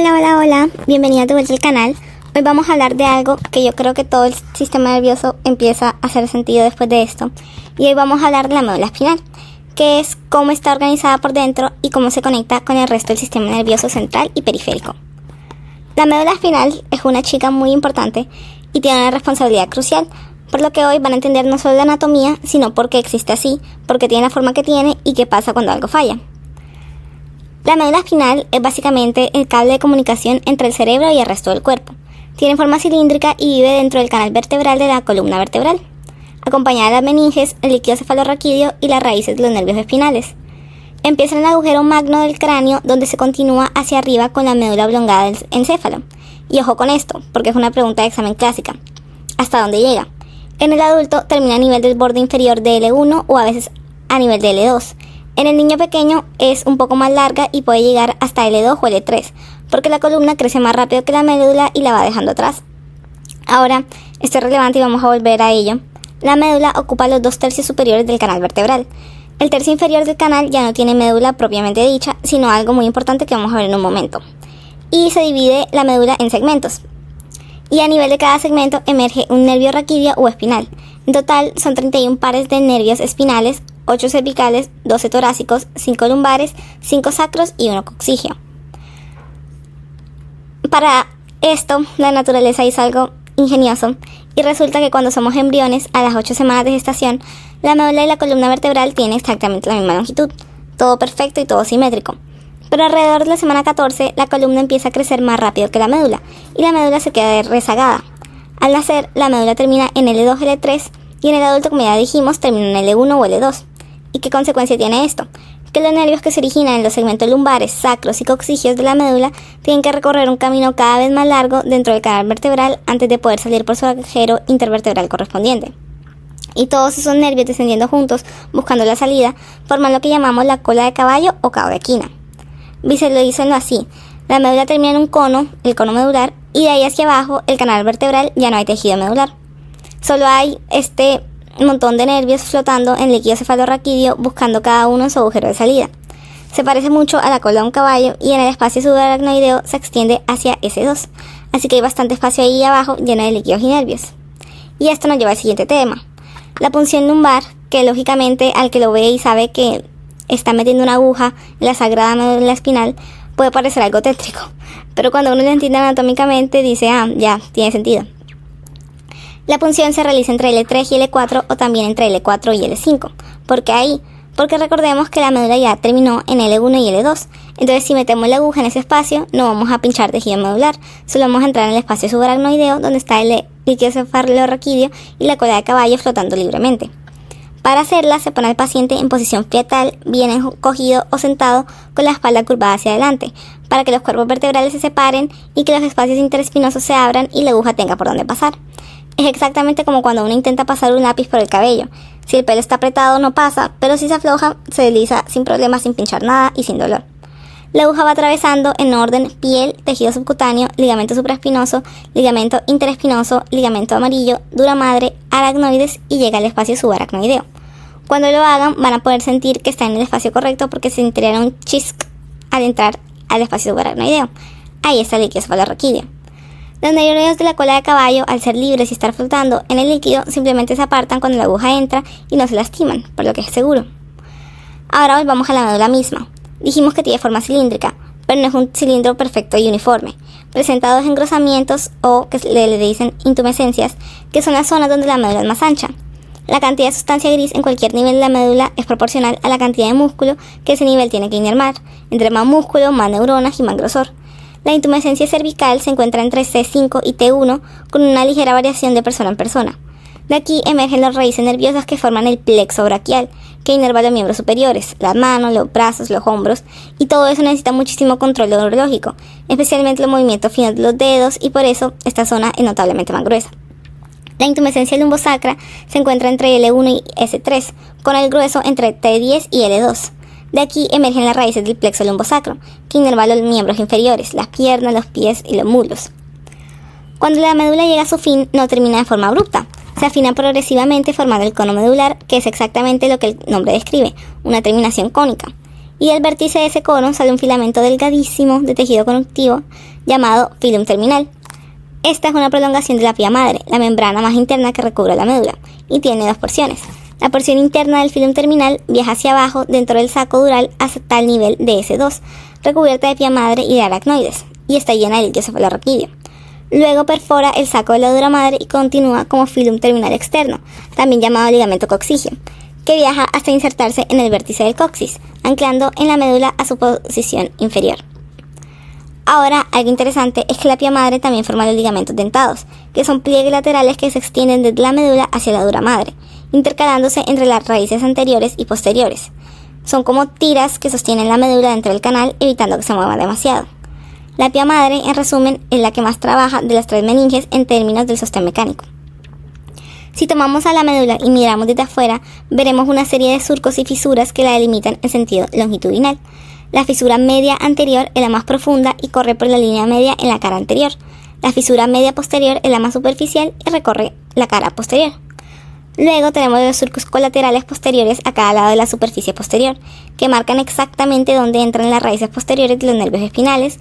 Hola, hola, hola, bienvenida de vuelta al canal. Hoy vamos a hablar de algo que yo creo que todo el sistema nervioso empieza a hacer sentido después de esto. Y hoy vamos a hablar de la médula espinal, que es cómo está organizada por dentro y cómo se conecta con el resto del sistema nervioso central y periférico. La médula espinal es una chica muy importante y tiene una responsabilidad crucial, por lo que hoy van a entender no solo la anatomía, sino por qué existe así, por qué tiene la forma que tiene y qué pasa cuando algo falla. La médula espinal es básicamente el cable de comunicación entre el cerebro y el resto del cuerpo. Tiene forma cilíndrica y vive dentro del canal vertebral de la columna vertebral, acompañada de las meninges, el líquido cefalorraquídeo y las raíces de los nervios espinales. Empieza en el agujero magno del cráneo, donde se continúa hacia arriba con la médula oblongada del encéfalo. Y ojo con esto, porque es una pregunta de examen clásica. ¿Hasta dónde llega? En el adulto termina a nivel del borde inferior de L1 o a veces a nivel de L2. En el niño pequeño es un poco más larga y puede llegar hasta L2 o L3, porque la columna crece más rápido que la médula y la va dejando atrás. Ahora, esto es relevante y vamos a volver a ello. La médula ocupa los 2/3 superiores del canal vertebral. El tercio inferior del canal ya no tiene médula propiamente dicha, sino algo muy importante que vamos a ver en un momento. Y se divide la médula en segmentos. Y a nivel de cada segmento emerge un nervio raquídeo o espinal. En total son 31 pares de nervios espinales, 8 cervicales, 12 torácicos, 5 lumbares, 5 sacros y 1 coxígeo. Para esto, la naturaleza hizo algo ingenioso y resulta que cuando somos embriones, a las 8 semanas de gestación, la médula y la columna vertebral tienen exactamente la misma longitud, todo perfecto y todo simétrico. Pero alrededor de la semana 14, la columna empieza a crecer más rápido que la médula y la médula se queda rezagada. Al nacer, la médula termina en L2, L3 y en el adulto, como ya dijimos, termina en L1 o L2. ¿Y qué consecuencia tiene esto? Que los nervios que se originan en los segmentos lumbares, sacros y coxígeos de la médula tienen que recorrer un camino cada vez más largo dentro del canal vertebral antes de poder salir por su agujero intervertebral correspondiente. Y todos esos nervios descendiendo juntos, buscando la salida, forman lo que llamamos la cola de caballo o cabo de Aquina. Visualícenlo así: la médula termina en un cono, el cono medular, y de ahí hacia abajo, el canal vertebral, ya no hay tejido medular. Solo hay este montón de nervios flotando en líquido cefalorraquídeo, buscando cada uno su agujero de salida. Se parece mucho a la cola de un caballo y en el espacio subaracnoideo se extiende hacia S2, así que hay bastante espacio ahí abajo lleno de líquidos y nervios. Y esto nos lleva al siguiente tema: la punción lumbar, que lógicamente al que lo ve y sabe que está metiendo una aguja en la sagrada médula espinal puede parecer algo tétrico, pero cuando uno lo entiende anatómicamente dice, ya, tiene sentido. La punción se realiza entre L3 y L4 o también entre L4 y L5. ¿Por qué ahí? Porque recordemos que la médula ya terminó en L1 y L2. Entonces, si metemos la aguja en ese espacio, no vamos a pinchar tejido medular. Solo vamos a entrar en el espacio subaracnoideo donde está el líquido cefalorraquídeo y la cola de caballo flotando libremente. Para hacerla, se pone al paciente en posición fetal, bien encogido o sentado con la espalda curvada hacia adelante, para que los cuerpos vertebrales se separen y que los espacios interespinosos se abran y la aguja tenga por dónde pasar. Es exactamente como cuando uno intenta pasar un lápiz por el cabello. Si el pelo está apretado no pasa, pero si se afloja se desliza sin problema, sin pinchar nada y sin dolor. La aguja va atravesando en orden piel, tejido subcutáneo, ligamento supraespinoso, ligamento interespinoso, ligamento amarillo, dura madre, aracnoides y llega al espacio subaracnoideo. Cuando lo hagan van a poder sentir que están en el espacio correcto porque sentirán un chisc al entrar al espacio subaracnoideo. Ahí está el líquido cefalorraquídeo. Los nervios de la cola de caballo, al ser libres y estar flotando en el líquido, simplemente se apartan cuando la aguja entra y no se lastiman, por lo que es seguro. Ahora volvamos a la médula misma. Dijimos que tiene forma cilíndrica, pero no es un cilindro perfecto y uniforme. Presenta dos engrosamientos o que le dicen intumescencias, que son las zonas donde la médula es más ancha. La cantidad de sustancia gris en cualquier nivel de la médula es proporcional a la cantidad de músculo que ese nivel tiene que inervar. Entre más músculo, más neuronas y más grosor. La intumescencia cervical se encuentra entre C5 y T1 con una ligera variación de persona en persona. De aquí emergen las raíces nerviosas que forman el plexo braquial, que inerva los miembros superiores, las manos, los brazos, los hombros, y todo eso necesita muchísimo control neurológico, especialmente los movimientos finos de los dedos, y por eso esta zona es notablemente más gruesa. La intumescencia lumbosacra se encuentra entre L1 y S3, con el grueso entre T10 y L2. De aquí emergen las raíces del plexo lumbosacro, que inerva los miembros inferiores, las piernas, los pies y los muslos. Cuando la médula llega a su fin, no termina de forma abrupta. Se afina progresivamente formando el cono medular, que es exactamente lo que el nombre describe, una terminación cónica. y del vértice de ese cono sale un filamento delgadísimo de tejido conductivo llamado filum terminal. Esta es una prolongación de la pía madre, la membrana más interna que recubre la médula, y tiene dos porciones. La porción interna del filum terminal viaja hacia abajo dentro del saco dural hasta el nivel de S2, recubierta de pía madre y de aracnoides, y está llena de líquido cefalorraquídeo. Luego perfora el saco de la dura madre y continúa como filum terminal externo, también llamado ligamento coxígeo, que viaja hasta insertarse en el vértice del coxis, anclando en la médula a su posición inferior. Ahora, algo interesante es que la pía madre también forma los ligamentos dentados, que son pliegues laterales que se extienden desde la médula hacia la dura madre, intercalándose entre las raíces anteriores y posteriores. Son como tiras que sostienen la médula dentro del canal, evitando que se mueva demasiado. La pía madre, en resumen, es la que más trabaja de las tres meninges en términos del sostén mecánico. Si tomamos a la médula y miramos desde afuera, veremos una serie de surcos y fisuras que la delimitan en sentido longitudinal. La fisura media anterior es la más profunda y corre por la línea media en la cara anterior. La fisura media posterior es la más superficial y recorre la cara posterior. Luego tenemos los surcos colaterales posteriores a cada lado de la superficie posterior, que marcan exactamente dónde entran las raíces posteriores de los nervios espinales,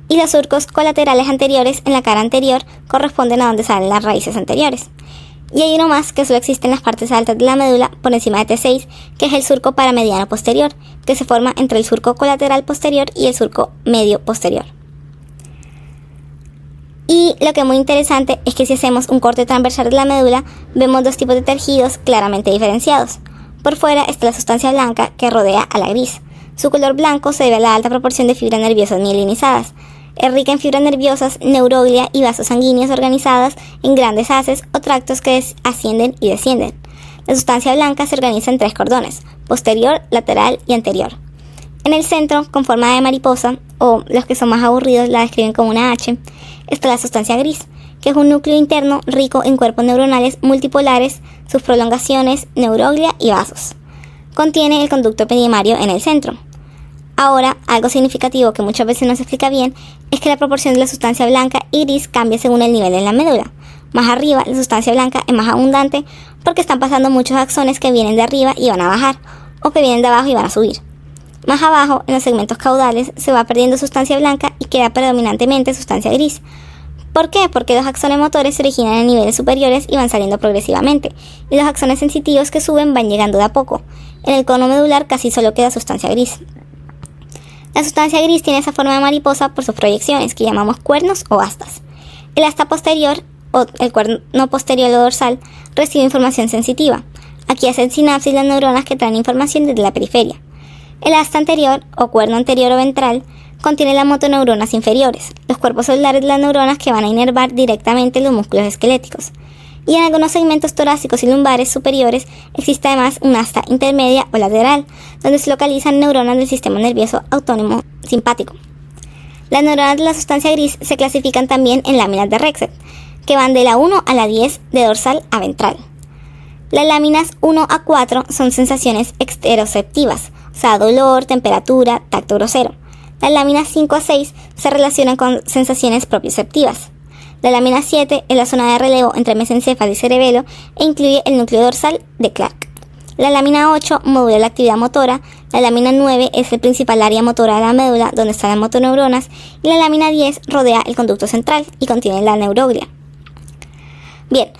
y los surcos colaterales anteriores en la cara anterior corresponden a donde salen las raíces anteriores. Y hay uno más que solo existe en las partes altas de la médula, por encima de T6, que es el surco paramediano posterior, que se forma entre el surco colateral posterior y el surco medio posterior. Y lo que es muy interesante es que si hacemos un corte transversal de la médula, vemos dos tipos de tejidos claramente diferenciados. Por fuera está la sustancia blanca que rodea a la gris. Su color blanco se debe a la alta proporción de fibras nerviosas mielinizadas. Es rica en fibras nerviosas, neuroglia y vasos sanguíneos organizadas en grandes haces o tractos que ascienden y descienden. La sustancia blanca se organiza en tres cordones: posterior, lateral y anterior. En el centro, con forma de mariposa, o los que son más aburridos la describen como una H, está la sustancia gris, que es un núcleo interno rico en cuerpos neuronales multipolares, sus prolongaciones, neuroglia y vasos. Contiene el conducto epidimario en el centro. Ahora, algo significativo que muchas veces no se explica bien es que la proporción de la sustancia blanca y gris cambia según el nivel de la médula. Más arriba, la sustancia blanca es más abundante porque están pasando muchos axones que vienen de arriba y van a bajar, o que vienen de abajo y van a subir. Más abajo, en los segmentos caudales, se va perdiendo sustancia blanca y queda predominantemente sustancia gris. ¿Por qué? Porque los axones motores se originan en niveles superiores y van saliendo progresivamente, y los axones sensitivos que suben van llegando de a poco. En el cono medular casi solo queda sustancia gris. La sustancia gris tiene esa forma de mariposa por sus proyecciones, que llamamos cuernos o astas. El asta posterior, o el cuerno posterior o dorsal, recibe información sensitiva. Aquí hacen sinapsis las neuronas que traen información desde la periferia. El asta anterior, o cuerno anterior o ventral, contiene las motoneuronas inferiores, los cuerpos celulares de las neuronas que van a inervar directamente los músculos esqueléticos. Y en algunos segmentos torácicos y lumbares superiores existe además un asta intermedia o lateral, donde se localizan neuronas del sistema nervioso autónomo simpático. Las neuronas de la sustancia gris se clasifican también en láminas de Rexet, que van de la 1 a la 10 de dorsal a ventral. Las láminas 1 a 4 son sensaciones exteroceptivas, o sea, dolor, temperatura, tacto grosero. Las láminas 5 a 6 se relacionan con sensaciones propioceptivas. La lámina 7 es la zona de relevo entre mesencéfalo y cerebelo e incluye el núcleo dorsal de Clark. La lámina 8 modula la actividad motora, la lámina 9 es el principal área motora de la médula donde están las motoneuronas y la lámina 10 rodea el conducto central y contiene la neuroglia. Bien,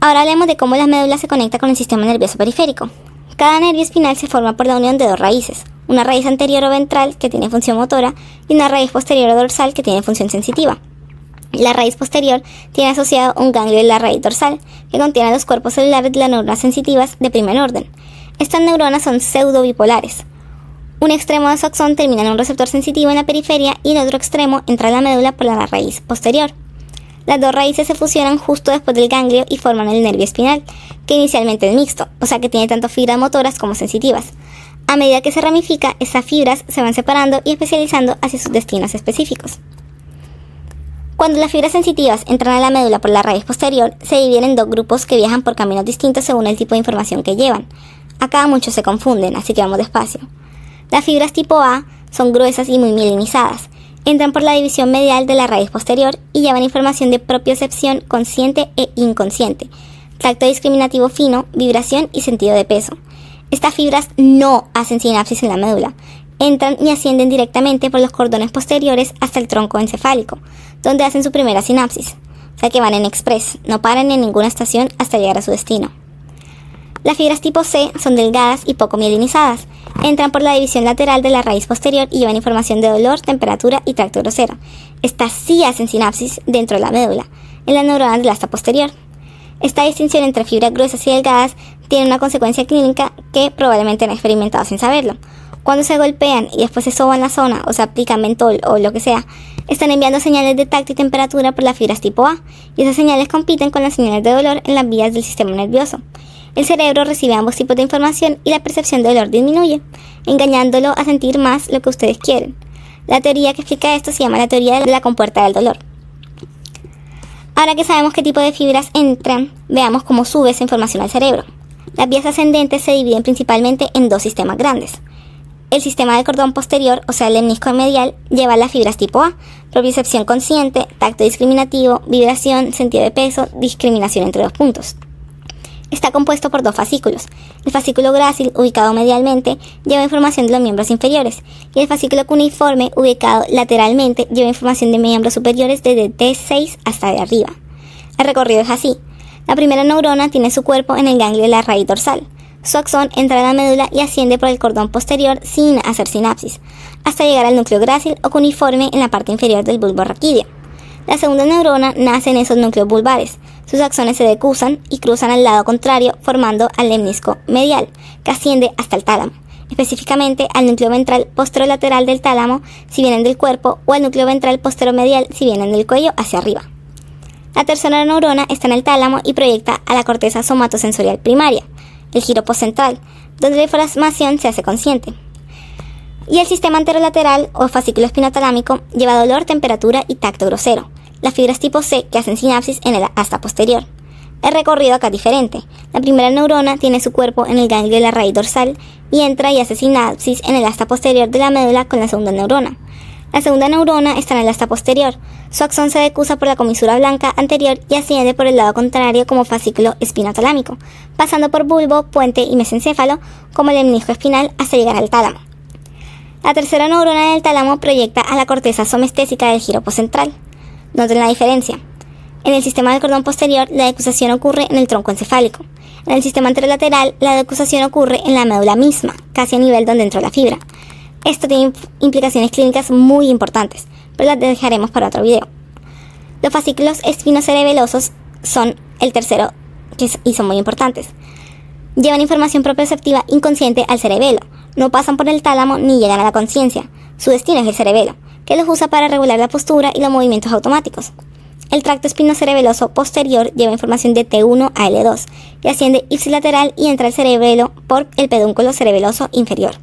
ahora hablemos de cómo la médula se conecta con el sistema nervioso periférico. Cada nervio espinal se forma por la unión de dos raíces, una raíz anterior o ventral que tiene función motora y una raíz posterior o dorsal que tiene función sensitiva. La raíz posterior tiene asociado un ganglio de la raíz dorsal, que contiene los cuerpos celulares de las neuronas sensitivas de primer orden. Estas neuronas son pseudobipolares. Un extremo de su axón termina en un receptor sensitivo en la periferia y el otro extremo entra a la médula por la raíz posterior. Las dos raíces se fusionan justo después del ganglio y forman el nervio espinal, que inicialmente es mixto, o sea que tiene tanto fibras motoras como sensitivas. A medida que se ramifica, esas fibras se van separando y especializando hacia sus destinos específicos. Cuando las fibras sensitivas entran a la médula por la raíz posterior, se dividen en dos grupos que viajan por caminos distintos según el tipo de información que llevan. Acá muchos se confunden, así que vamos despacio. Las fibras tipo A son gruesas y muy mielinizadas. Entran por la división medial de la raíz posterior y llevan información de propiocepción consciente e inconsciente, tacto discriminativo fino, vibración y sentido de peso. Estas fibras no hacen sinapsis en la médula. Entran y ascienden directamente por los cordones posteriores hasta el tronco encefálico, donde hacen su primera sinapsis. O sea que van en express, no paran en ninguna estación hasta llegar a su destino. Las fibras tipo C son delgadas y poco mielinizadas. Entran por la división lateral de la raíz posterior y llevan información de dolor, temperatura y tracto grosero. Estas sí hacen sinapsis dentro de la médula, en las neuronas del asta posterior. Esta distinción entre fibras gruesas y delgadas tiene una consecuencia clínica que probablemente han experimentado sin saberlo. Cuando se golpean y después se soban la zona o se aplican mentol o lo que sea, están enviando señales de tacto y temperatura por las fibras tipo A, y esas señales compiten con las señales de dolor en las vías del sistema nervioso. El cerebro recibe ambos tipos de información y la percepción de dolor disminuye, engañándolo a sentir más lo que ustedes quieren. La teoría que explica esto se llama la teoría de la compuerta del dolor. Ahora que sabemos qué tipo de fibras entran, veamos cómo sube esa información al cerebro. Las vías ascendentes se dividen principalmente en dos sistemas grandes. El sistema del cordón posterior, o sea el lemnisco medial, lleva las fibras tipo A, propiocepción consciente, tacto discriminativo, vibración, sentido de peso, discriminación entre dos puntos. Está compuesto por dos fascículos. El fascículo grácil, ubicado medialmente, lleva información de los miembros inferiores, y el fascículo cuneiforme, ubicado lateralmente, lleva información de miembros superiores desde T6 hasta de arriba. El recorrido es así. La primera neurona tiene su cuerpo en el ganglio de la raíz dorsal. Su axón entra a la médula y asciende por el cordón posterior sin hacer sinapsis, hasta llegar al núcleo grácil o cuneiforme en la parte inferior del bulbo raquídeo. La segunda neurona nace en esos núcleos bulbares. Sus axones se decusan y cruzan al lado contrario, formando al lemnisco medial, que asciende hasta el tálamo, específicamente al núcleo ventral posterolateral del tálamo si vienen del cuerpo, o al núcleo ventral posteromedial si vienen del cuello hacia arriba. La tercera neurona está en el tálamo y proyecta a la corteza somatosensorial primaria, el giro postcentral, donde la información se hace consciente. Y el sistema anterolateral o fascículo espinotalámico lleva dolor, temperatura y tacto grosero, las fibras tipo C que hacen sinapsis en el asta posterior. El recorrido acá es diferente. La primera neurona tiene su cuerpo en el ganglio de la raíz dorsal y entra y hace sinapsis en el asta posterior de la médula con la segunda neurona. La segunda neurona está en el asta posterior. Su axón se decusa por la comisura blanca anterior y asciende por el lado contrario como fascículo espinotalámico, pasando por bulbo, puente y mesencéfalo como el lemnisco espinal hasta llegar al tálamo. La tercera neurona del tálamo proyecta a la corteza somestésica del giro postcentral. Noten la diferencia. En el sistema del cordón posterior, la decusación ocurre en el tronco encefálico. En el sistema anterolateral, la decusación ocurre en la médula misma, casi a nivel donde entró la fibra. Esto tiene implicaciones clínicas muy importantes, pero las dejaremos para otro video. Los fascículos espinocerebelosos son el tercero y son muy importantes. Llevan información propioceptiva inconsciente al cerebelo, no pasan por el tálamo ni llegan a la conciencia. Su destino es el cerebelo, que los usa para regular la postura y los movimientos automáticos. El tracto espinocerebeloso posterior lleva información de T1 a L2 y asciende ipsilateral y entra al cerebelo por el pedúnculo cerebeloso inferior.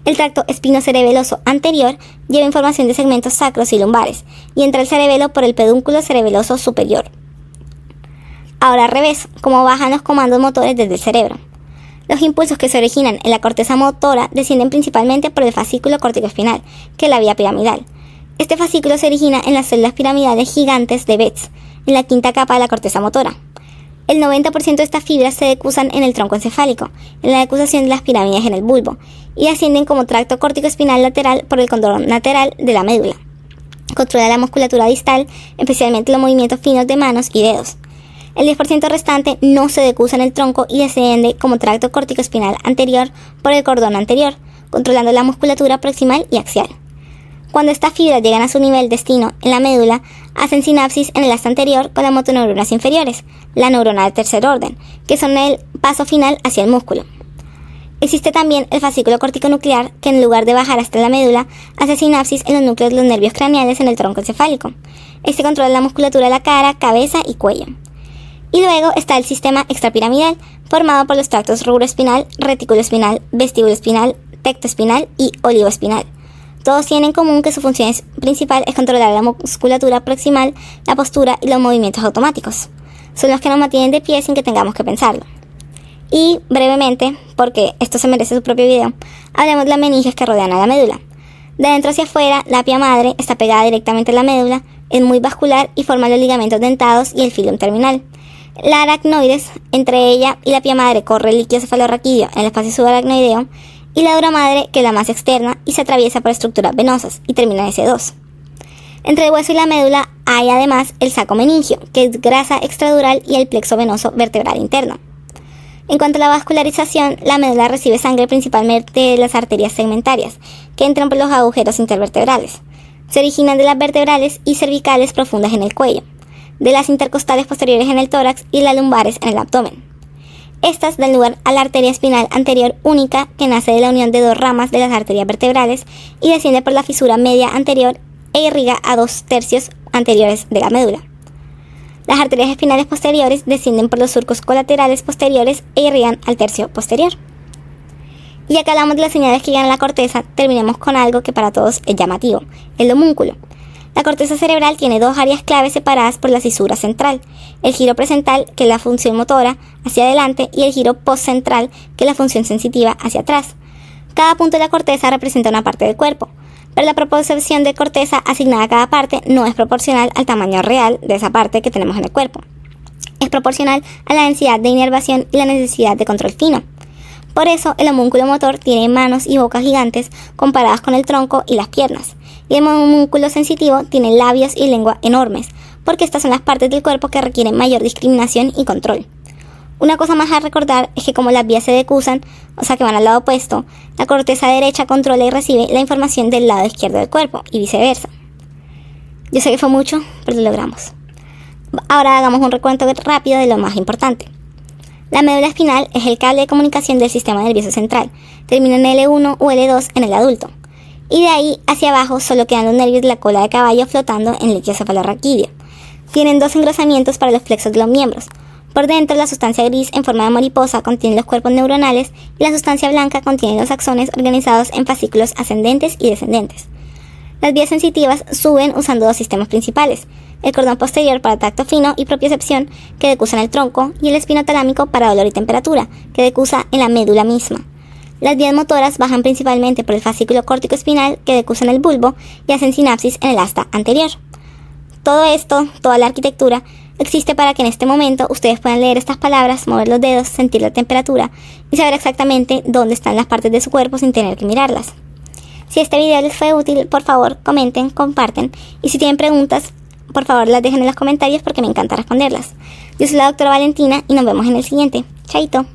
El tracto espinocerebeloso anterior lleva información de segmentos sacros y lumbares y entra al cerebelo por el pedúnculo cerebeloso superior. Ahora al revés, como bajan los comandos motores desde el cerebro. Los impulsos que se originan en la corteza motora descienden principalmente por el fascículo corticoespinal, que es la vía piramidal. Este fascículo se origina en las células piramidales gigantes de Betz, en la quinta capa de la corteza motora. El 90% de estas fibras se decusan en el tronco encefálico, en la decusación de las pirámides en el bulbo, y ascienden como tracto corticoespinal lateral por el cordón lateral de la médula. Controla la musculatura distal, especialmente los movimientos finos de manos y dedos. El 10% restante no se decusa en el tronco y asciende como tracto corticoespinal anterior por el cordón anterior, controlando la musculatura proximal y axial. Cuando estas fibras llegan a su nivel destino en la médula, hacen sinapsis en el asta anterior con las motoneuronas inferiores, la neurona del tercer orden, que son el paso final hacia el músculo. Existe también el fascículo corticonuclear, que en lugar de bajar hasta la médula, hace sinapsis en los núcleos de los nervios craneales en el tronco encefálico. Este controla la musculatura de la cara, cabeza y cuello. Y luego está el sistema extrapiramidal, formado por los tractos rubroespinal, reticuloespinal, vestíbuloespinal, tectoespinal y olivoespinal. Todos tienen en común que su función principal es controlar la musculatura proximal, la postura y los movimientos automáticos. Son los que nos mantienen de pie sin que tengamos que pensarlo. Y brevemente, porque esto se merece su propio video, hablemos de las meninges que rodean a la médula. De adentro hacia afuera, la pia madre está pegada directamente a la médula, es muy vascular y forma los ligamentos dentados y el filum terminal. La aracnoides, entre ella y la pia madre corre el líquido cefalorraquídeo en el espacio subaracnoideo, y la dura madre, que es la más externa y se atraviesa por estructuras venosas y termina en S2. Entre el hueso y la médula hay además el saco meningio, que es grasa extradural, y el plexo venoso vertebral interno. En cuanto a la vascularización, la médula recibe sangre principalmente de las arterias segmentarias, que entran por los agujeros intervertebrales. Se originan de las vertebrales y cervicales profundas en el cuello, de las intercostales posteriores en el tórax y las lumbares en el abdomen. Estas dan lugar a la arteria espinal anterior única, que nace de la unión de dos ramas de las arterias vertebrales y desciende por la fisura media anterior e irriga a 2/3 anteriores de la médula. Las arterias espinales posteriores descienden por los surcos colaterales posteriores e irrigan al tercio posterior. Y ya que hablamos de las señales que llegan a la corteza, terminemos con algo que para todos es llamativo: el homúnculo. La corteza cerebral tiene dos áreas claves separadas por la cisura central: el giro presentral, que es la función motora, hacia adelante, y el giro postcentral, que es la función sensitiva, hacia atrás. Cada punto de la corteza representa una parte del cuerpo, pero la proporción de corteza asignada a cada parte no es proporcional al tamaño real de esa parte que tenemos en el cuerpo. Es proporcional a la densidad de inervación y la necesidad de control fino. Por eso, el homúnculo motor tiene manos y boca gigantes comparadas con el tronco y las piernas, y el homúnculo sensitivo tiene labios y lengua enormes, porque estas son las partes del cuerpo que requieren mayor discriminación y control. Una cosa más a recordar es que como las vías se decusan, o sea que van al lado opuesto, la corteza derecha controla y recibe la información del lado izquierdo del cuerpo, y viceversa. Yo sé que fue mucho, pero lo logramos. Ahora hagamos un recuento rápido de lo más importante. La médula espinal es el cable de comunicación del sistema nervioso central. Termina en L1 o L2 en el adulto. Y de ahí hacia abajo solo quedan los nervios de la cola de caballo flotando en el líquido cefalorraquídeo. Tienen dos engrosamientos para los plexos de los miembros. Por dentro, la sustancia gris en forma de mariposa contiene los cuerpos neuronales y la sustancia blanca contiene los axones organizados en fascículos ascendentes y descendentes. Las vías sensitivas suben usando dos sistemas principales: el cordón posterior para tacto fino y propiocepción, que decusa en el tronco, y el espinotalámico para dolor y temperatura, que decusa en la médula misma. Las vías motoras bajan principalmente por el fascículo córtico-espinal, que decusa en el bulbo y hacen sinapsis en el asta anterior. Todo esto, toda la arquitectura, existe para que en este momento ustedes puedan leer estas palabras, mover los dedos, sentir la temperatura y saber exactamente dónde están las partes de su cuerpo sin tener que mirarlas. Si este video les fue útil, por favor comenten, comparten, y si tienen preguntas, por favor las dejen en los comentarios porque me encanta responderlas. Yo soy la doctora Valentina y nos vemos en el siguiente. Chaito.